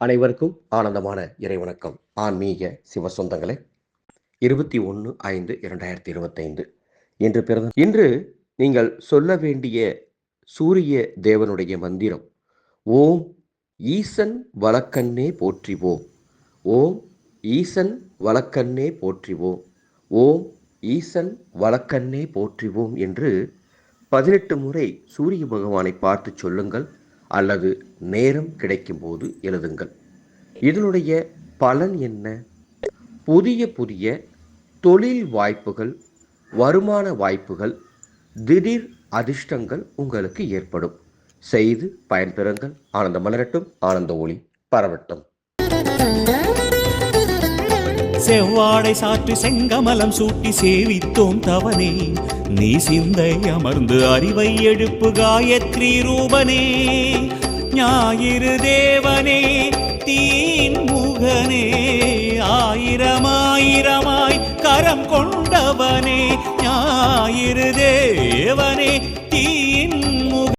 அனைவருக்கும் ஆனந்தமான இறைவணக்கம். ஆன்மீக சிவ சொந்தங்களே, 21/5/2025 இன்று நீங்கள் சொல்ல வேண்டிய சூரிய தேவனுடைய மந்திரம் ஓம் ஈசன் வலக்கண்ணே போற்றிவோம், ஓம் ஈசன் வலக்கண்ணே போற்றிவோம், ஓம் ஈசன் வலக்கண்ணே போற்றிவோம் என்று 18 முறை சூரிய பகவானை பார்த்து சொல்லுங்கள், அல்லது நேரம் கிடைக்கும்போது எழுதுங்கள். இதனுடைய பலன் என்ன? புதிய புதிய தொழில் வாய்ப்புகள், வருமான வாய்ப்புகள், திடீர் அதிர்ஷ்டங்கள் உங்களுக்கு ஏற்படும். செய்து பயன்பெறுங்கள். ஆனந்தம் மலரட்டும், ஆனந்த ஒளி பரவட்டும். செவ்வாடை சாற்றி செங்கமலம் சூட்டி சேவித்தோம் தவனே, நீ சிந்தை அமர்ந்து அறிவை எழுப்பு காயத்ரி ரூபனே. ஞாயிறு தேவனே தீன் முகனே, ஆயிரமாயிரமாய் கரம் கொண்டவனே. ஞாயிறு தேவனே